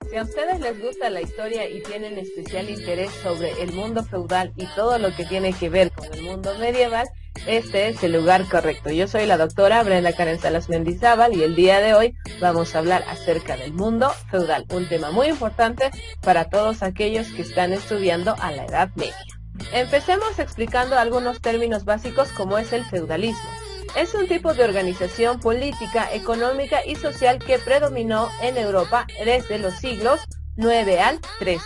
Si a ustedes les gusta la historia y tienen especial interés sobre el mundo feudal y todo lo que tiene que ver con el mundo medieval, este es el lugar correcto. Yo soy la doctora Brenda Karen Salas Mendizábal y el día de hoy vamos a hablar acerca del mundo feudal, un tema muy importante para todos aquellos que están estudiando a la Edad Media. Empecemos explicando algunos términos básicos como es el feudalismo. Es un tipo de organización política, económica y social que predominó en Europa desde los siglos IX al XIII,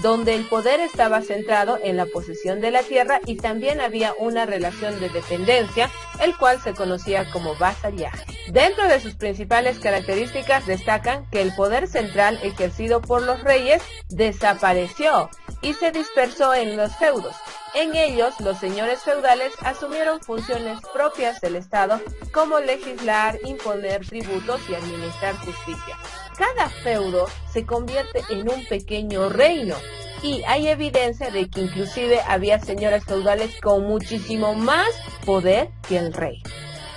donde el poder estaba centrado en la posesión de la tierra y también había una relación de dependencia, el cual se conocía como vasallaje. Dentro de sus principales características destacan que el poder central ejercido por los reyes desapareció y se dispersó en los feudos. En ellos, los señores feudales asumieron funciones propias del Estado, como legislar, imponer tributos y administrar justicia. Cada feudo se convierte en un pequeño reino, y hay evidencia de que inclusive había señores feudales con muchísimo más poder que el rey.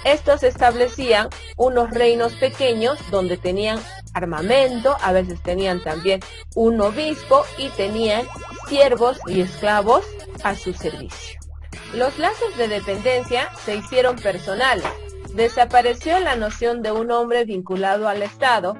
Estos establecían unos reinos pequeños donde tenían armamento, a veces tenían también un obispo y tenían siervos y esclavos a su servicio. Los lazos de dependencia se hicieron personales. Desapareció la noción de un hombre vinculado al Estado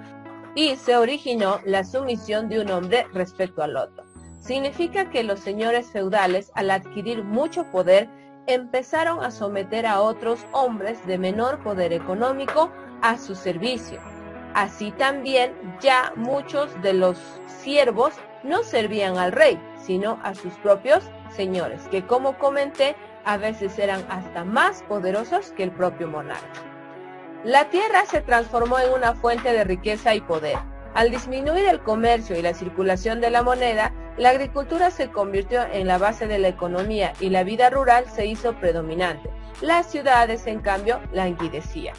y se originó la sumisión de un hombre respecto al otro. Significa que los señores feudales, al adquirir mucho poder, empezaron a someter a otros hombres de menor poder económico a su servicio. Así también ya muchos de los siervos no servían al rey, sino a sus propios señores, que como comenté, a veces eran hasta más poderosos que el propio monarca. La tierra se transformó en una fuente de riqueza y poder. Al disminuir el comercio y la circulación de la moneda, la agricultura se convirtió en la base de la economía y la vida rural se hizo predominante. Las ciudades, en cambio, languidecían.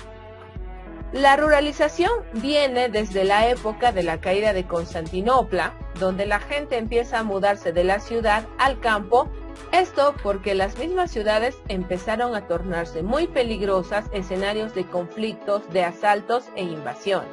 La ruralización viene desde la época de la caída de Constantinopla, donde la gente empieza a mudarse de la ciudad al campo. Esto porque las mismas ciudades empezaron a tornarse muy peligrosas, escenarios de conflictos, de asaltos e invasiones.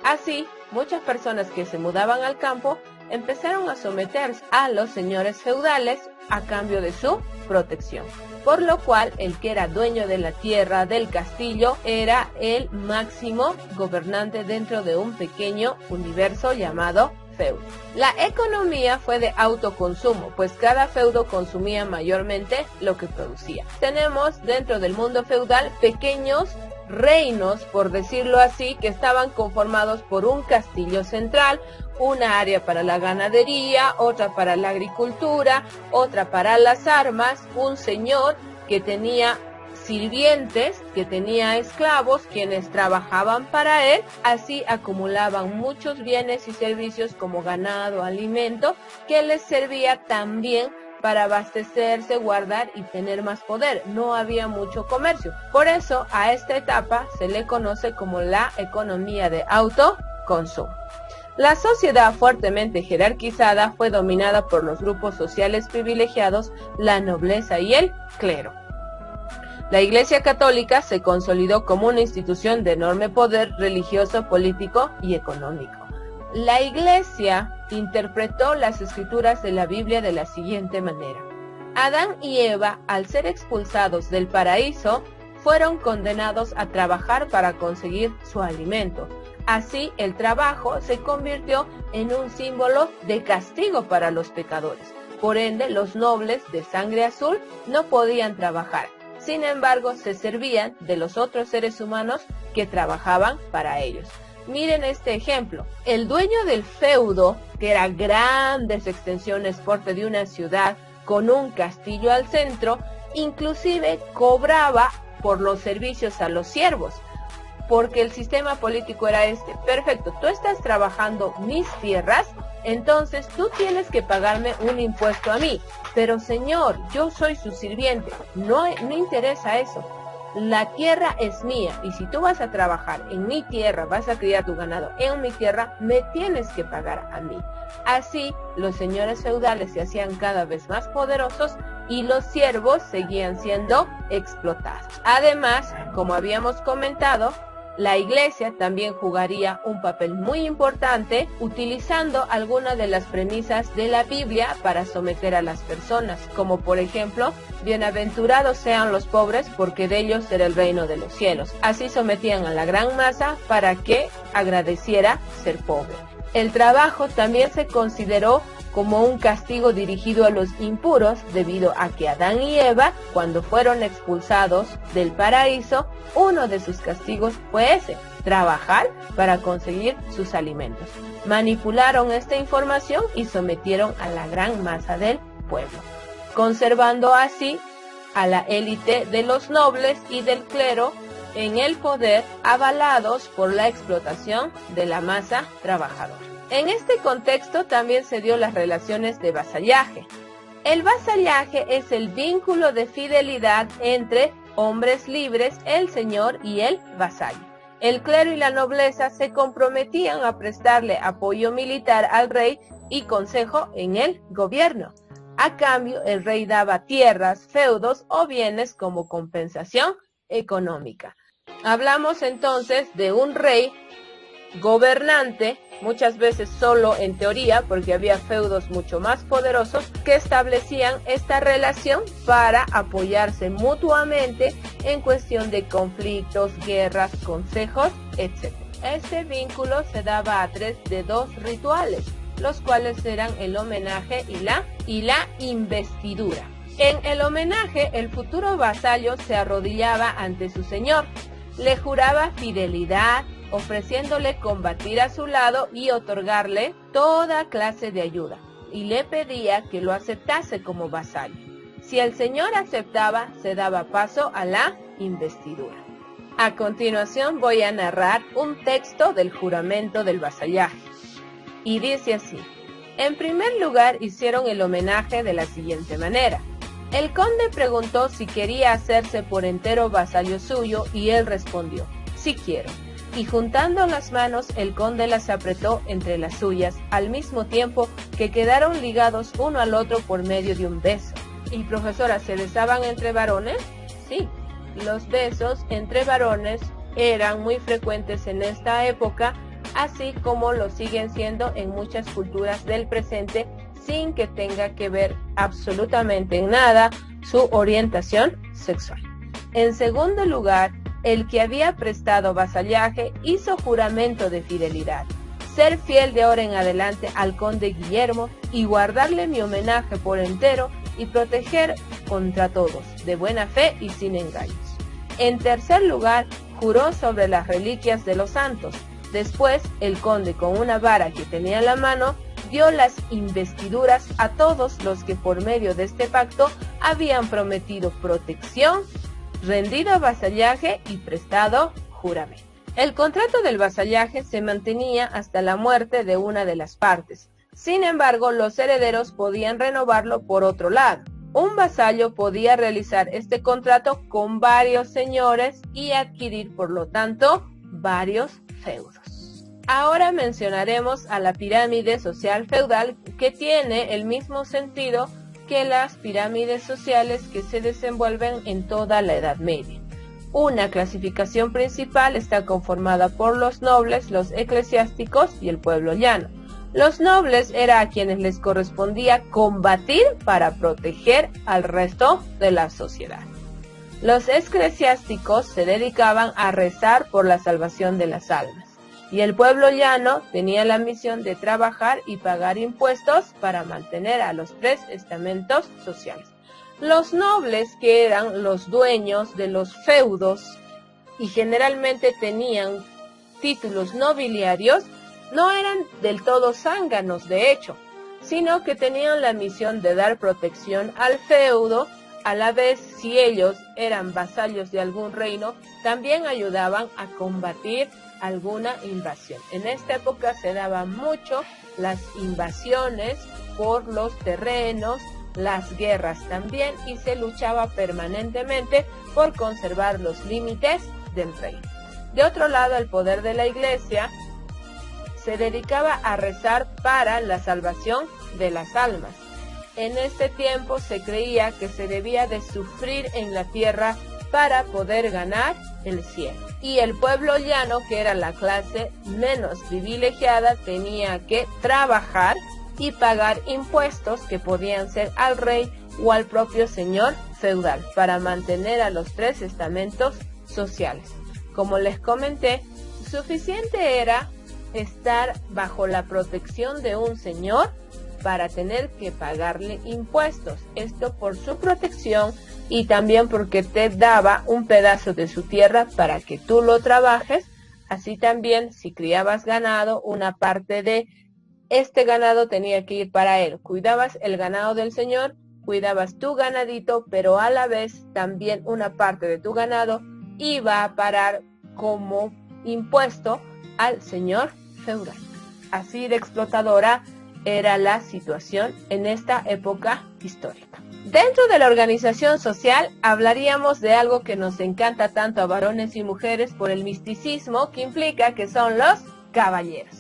Así, muchas personas que se mudaban al campo empezaron a someterse a los señores feudales a cambio de su protección, por lo cual el que era dueño de la tierra, del castillo, era el máximo gobernante dentro de un pequeño universo llamado feudo. La economía fue de autoconsumo, pues cada feudo consumía mayormente lo que producía. Tenemos dentro del mundo feudal pequeños reinos, por decirlo así, que estaban conformados por un castillo central, una área para la ganadería, otra para la agricultura, otra para las armas, un señor que tenía sirvientes, que tenía esclavos, quienes trabajaban para él. Así acumulaban muchos bienes y servicios como ganado, alimento, que les servía también para abastecerse, guardar y tener más poder. No había mucho comercio. Por eso a esta etapa se le conoce como la economía de autoconsumo. La sociedad fuertemente jerarquizada fue dominada por los grupos sociales privilegiados, la nobleza y el clero. La Iglesia Católica se consolidó como una institución de enorme poder religioso, político y económico. La Iglesia interpretó las escrituras de la Biblia de la siguiente manera. Adán y Eva, al ser expulsados del paraíso, fueron condenados a trabajar para conseguir su alimento. Así, el trabajo se convirtió en un símbolo de castigo para los pecadores. Por ende, los nobles de sangre azul no podían trabajar. Sin embargo, se servían de los otros seres humanos que trabajaban para ellos. Miren este ejemplo. El dueño del feudo, que era grandes extensiones porte de una ciudad con un castillo al centro, inclusive cobraba por los servicios a los siervos, porque el sistema político era este: perfecto, tú estás trabajando mis tierras, entonces tú tienes que pagarme un impuesto a mí, pero señor, yo soy su sirviente, no interesa eso. La tierra es mía y si tú vas a trabajar en mi tierra, vas a criar tu ganado en mi tierra, me tienes que pagar a mí. Así, los señores feudales se hacían cada vez más poderosos y los siervos seguían siendo explotados. Además, como habíamos comentado, La Iglesia también jugaría un papel muy importante utilizando algunas de las premisas de la Biblia para someter a las personas, como por ejemplo, bienaventurados sean los pobres porque de ellos será el reino de los cielos. Así sometían a la gran masa para que agradeciera ser pobre. El trabajo también se consideró como un castigo dirigido a los impuros debido a que Adán y Eva, cuando fueron expulsados del paraíso, uno de sus castigos fue ese, trabajar para conseguir sus alimentos. Manipularon esta información y sometieron a la gran masa del pueblo, conservando así a la élite de los nobles y del clero en el poder, avalados por la explotación de la masa trabajadora. En este contexto también se dio las relaciones de vasallaje. El vasallaje es el vínculo de fidelidad entre hombres libres, el señor y el vasallo. El clero y la nobleza se comprometían a prestarle apoyo militar al rey y consejo en el gobierno. A cambio, el rey daba tierras, feudos o bienes como compensación económica. Hablamos entonces de un rey gobernante, muchas veces solo en teoría, porque había feudos mucho más poderosos que establecían esta relación para apoyarse mutuamente en cuestión de conflictos, guerras, consejos, etc. Este vínculo se daba a través de dos rituales, los cuales eran el homenaje y la investidura. En el homenaje, el futuro vasallo se arrodillaba ante su señor, le juraba fidelidad, ofreciéndole combatir a su lado y otorgarle toda clase de ayuda, y le pedía que lo aceptase como vasallo. Si el señor aceptaba, se daba paso a la investidura. A continuación voy a narrar un texto del juramento del vasallaje, y dice así: en primer lugar hicieron el homenaje de la siguiente manera. El conde preguntó si quería hacerse por entero vasallo suyo, y él respondió: sí quiero. Y juntando las manos, el conde las apretó entre las suyas, al mismo tiempo que quedaron ligados uno al otro por medio de un beso. ¿Y profesora, se besaban entre varones? Sí, los besos entre varones eran muy frecuentes en esta época, así como lo siguen siendo en muchas culturas del presente, sin que tenga que ver absolutamente en nada su orientación sexual. En segundo lugar, el que había prestado vasallaje hizo juramento de fidelidad, ser fiel de ahora en adelante al conde Guillermo y guardarle mi homenaje por entero y proteger contra todos, de buena fe y sin engaños. En tercer lugar, juró sobre las reliquias de los santos. Después, el conde, con una vara que tenía en la mano, dio las investiduras a todos los que por medio de este pacto habían prometido protección, rendido vasallaje y prestado juramento. El contrato del vasallaje se mantenía hasta la muerte de una de las partes. Sin embargo, los herederos podían renovarlo por otro lado. Un vasallo podía realizar este contrato con varios señores y adquirir, por lo tanto, varios feudos. Ahora mencionaremos a la pirámide social feudal, que tiene el mismo sentido que las pirámides sociales que se desenvuelven en toda la Edad Media. Una clasificación principal está conformada por los nobles, los eclesiásticos y el pueblo llano. Los nobles era a quienes les correspondía combatir para proteger al resto de la sociedad. Los eclesiásticos se dedicaban a rezar por la salvación de las almas, y el pueblo llano tenía la misión de trabajar y pagar impuestos para mantener a los tres estamentos sociales. Los nobles, que eran los dueños de los feudos y generalmente tenían títulos nobiliarios, no eran del todo zánganos, de hecho, sino que tenían la misión de dar protección al feudo. A la vez, si ellos eran vasallos de algún reino, también ayudaban a combatir alguna invasión. En esta época se daban mucho las invasiones por los terrenos, las guerras también, y se luchaba permanentemente por conservar los límites del reino. De otro lado, el poder de la Iglesia se dedicaba a rezar para la salvación de las almas. En este tiempo se creía que se debía de sufrir en la tierra para poder ganar el cielo. Y el pueblo llano, que era la clase menos privilegiada, tenía que trabajar y pagar impuestos que podían ser al rey o al propio señor feudal para mantener a los tres estamentos sociales. Como les comenté, suficiente era estar bajo la protección de un señor para tener que pagarle impuestos. Esto por su protección y también porque te daba un pedazo de su tierra para que tú lo trabajes. Así también, si criabas ganado, una parte de este ganado tenía que ir para él. Cuidabas el ganado del señor, cuidabas tu ganadito, pero a la vez también una parte de tu ganado iba a parar como impuesto al señor feudal. Así de explotadora era la situación en esta época histórica. Dentro de la organización social hablaríamos de algo que nos encanta tanto a varones y mujeres por el misticismo que implica, que son los caballeros.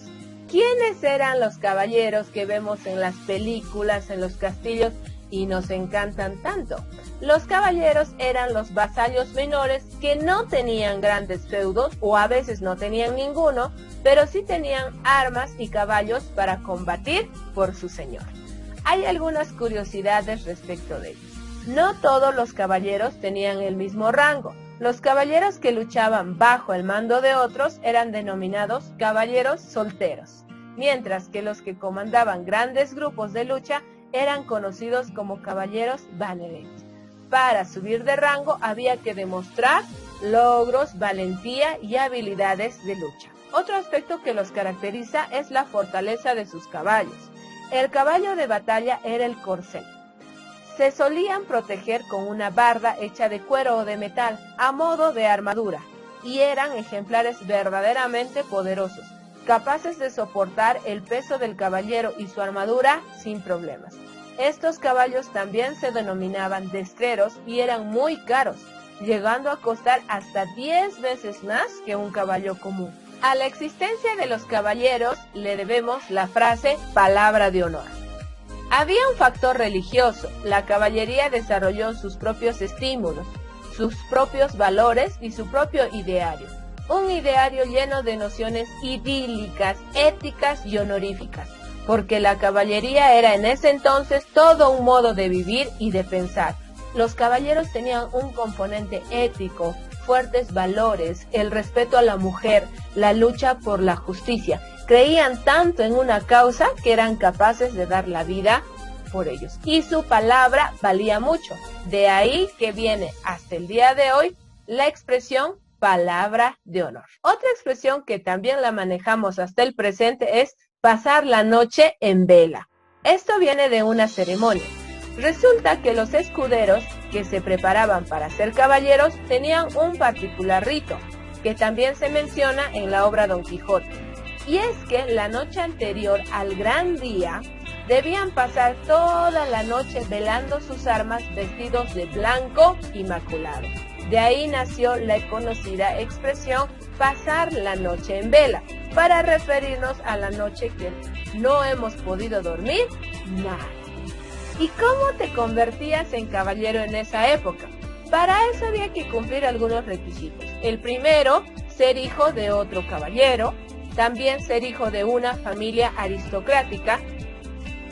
¿Quiénes eran los caballeros que vemos en las películas, en los castillos y nos encantan tanto? Los caballeros eran los vasallos menores que no tenían grandes feudos o a veces no tenían ninguno, pero sí tenían armas y caballos para combatir por su señor. Hay algunas curiosidades respecto de ellos. No todos los caballeros tenían el mismo rango. Los caballeros que luchaban bajo el mando de otros eran denominados caballeros solteros, mientras que los que comandaban grandes grupos de lucha eran conocidos como caballeros vanerenses. Para subir de rango había que demostrar logros, valentía y habilidades de lucha. Otro aspecto que los caracteriza es la fortaleza de sus caballos. El caballo de batalla era el corcel. Se solían proteger con una barda hecha de cuero o de metal, a modo de armadura, y eran ejemplares verdaderamente poderosos, capaces de soportar el peso del caballero y su armadura sin problemas. Estos caballos también se denominaban destreros y eran muy caros, llegando a costar hasta 10 veces más que un caballo común. A la existencia de los caballeros le debemos la frase palabra de honor. Había un factor religioso. La caballería desarrolló sus propios estímulos, sus propios valores y su propio ideario. Un ideario lleno de nociones idílicas, éticas y honoríficas, porque la caballería era en ese entonces todo un modo de vivir y de pensar. Los caballeros tenían un componente ético, fuertes valores, el respeto a la mujer, la lucha por la justicia. Creían tanto en una causa que eran capaces de dar la vida por ellos. Y su palabra valía mucho. De ahí que viene hasta el día de hoy la expresión palabra de honor. Otra expresión que también la manejamos hasta el presente es pasar la noche en vela. Esto viene de una ceremonia. Resulta que los escuderos que se preparaban para ser caballeros tenían un particular rito, que también se menciona en la obra Don Quijote. Y es que la noche anterior al gran día debían pasar toda la noche velando sus armas vestidos de blanco inmaculado. De ahí nació la conocida expresión pasar la noche en vela, para referirnos a la noche que no hemos podido dormir nada. ¿Y cómo te convertías en caballero en esa época? Para eso había que cumplir algunos requisitos. El primero, ser hijo de otro caballero, también ser hijo de una familia aristocrática,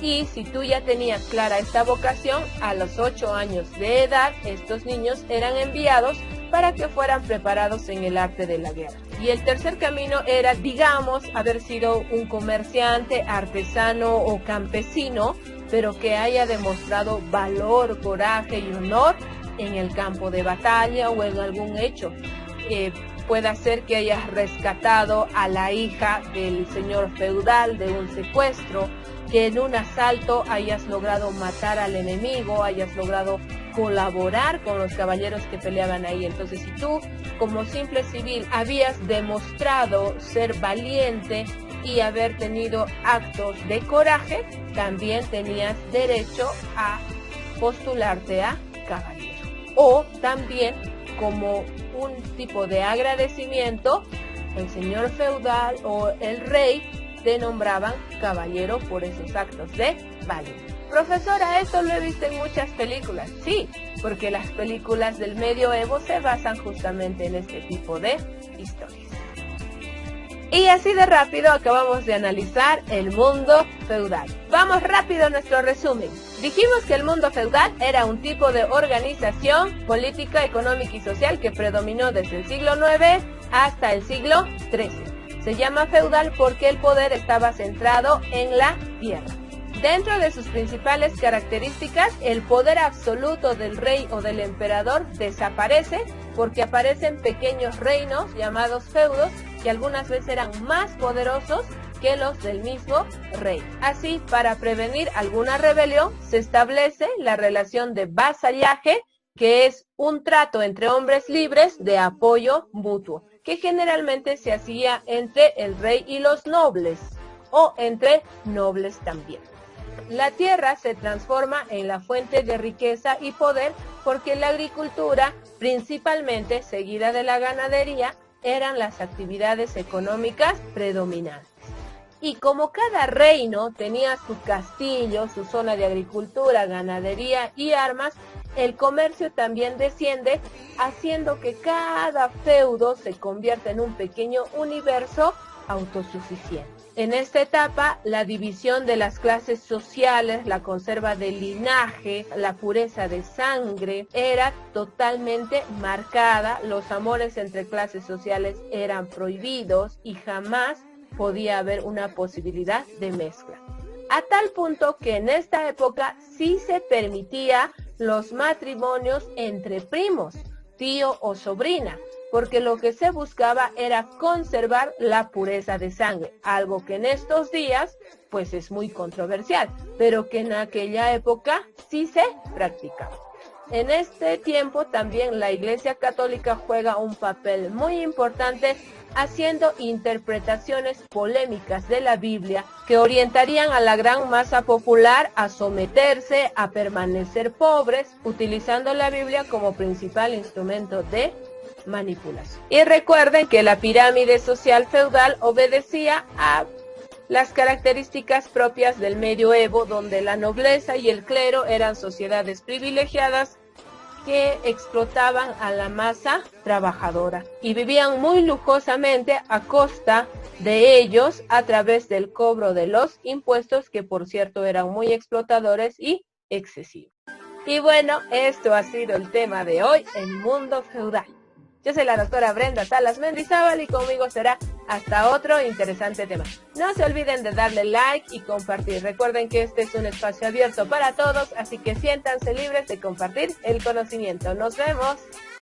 y si tú ya tenías clara esta vocación, a los 8 años de edad, estos niños eran enviados para que fueran preparados en el arte de la guerra. Y el tercer camino era, digamos, haber sido un comerciante, artesano o campesino, pero que haya demostrado valor, coraje y honor en el campo de batalla o en algún hecho. Puede ser que hayas rescatado a la hija del señor feudal de un secuestro, que en un asalto hayas logrado matar al enemigo, hayas logrado colaborar con los caballeros que peleaban ahí. Entonces, si tú, como simple civil, habías demostrado ser valiente y haber tenido actos de coraje, también tenías derecho a postularte a caballero. O también, como un tipo de agradecimiento, el señor feudal o el rey te nombraban caballero por esos actos de valor. Profesora, esto lo he visto en muchas películas. Sí, porque las películas del medioevo se basan justamente en este tipo de historias. Y así de rápido acabamos de analizar el mundo feudal. Vamos rápido a nuestro resumen. Dijimos que el mundo feudal era un tipo de organización política, económica y social que predominó desde el siglo IX hasta el siglo XIII. Se llama feudal porque el poder estaba centrado en la tierra. Dentro de sus principales características, el poder absoluto del rey o del emperador desaparece porque aparecen pequeños reinos llamados feudos que algunas veces eran más poderosos que los del mismo rey. Así, para prevenir alguna rebelión, se establece la relación de vasallaje, que es un trato entre hombres libres de apoyo mutuo, que generalmente se hacía entre el rey y los nobles, o entre nobles también. La tierra se transforma en la fuente de riqueza y poder porque la agricultura, principalmente seguida de la ganadería, eran las actividades económicas predominantes. Y como cada reino tenía su castillo, su zona de agricultura, ganadería y armas, el comercio también desciende, haciendo que cada feudo se convierta en un pequeño universo autosuficiente. En esta etapa, la división de las clases sociales, la conserva del linaje, la pureza de sangre era totalmente marcada. Los amores entre clases sociales eran prohibidos y jamás podía haber una posibilidad de mezcla. A tal punto que en esta época sí se permitía los matrimonios entre primos, tío o sobrina, porque lo que se buscaba era conservar la pureza de sangre, algo que en estos días pues es muy controversial, pero que en aquella época sí se practicaba. En este tiempo también la Iglesia Católica juega un papel muy importante haciendo interpretaciones polémicas de la Biblia que orientarían a la gran masa popular a someterse, a permanecer pobres, utilizando la Biblia como principal instrumento de manipulación. Y recuerden que la pirámide social feudal obedecía a las características propias del medioevo, donde la nobleza y el clero eran sociedades privilegiadas que explotaban a la masa trabajadora y vivían muy lujosamente a costa de ellos a través del cobro de los impuestos, que por cierto eran muy explotadores y excesivos. Y bueno, esto ha sido el tema de hoy, el mundo feudal. Yo soy la doctora Brenda Salas Mendizábal y conmigo será hasta otro interesante tema. No se olviden de darle like y compartir. Recuerden que este es un espacio abierto para todos, así que siéntanse libres de compartir el conocimiento. ¡Nos vemos!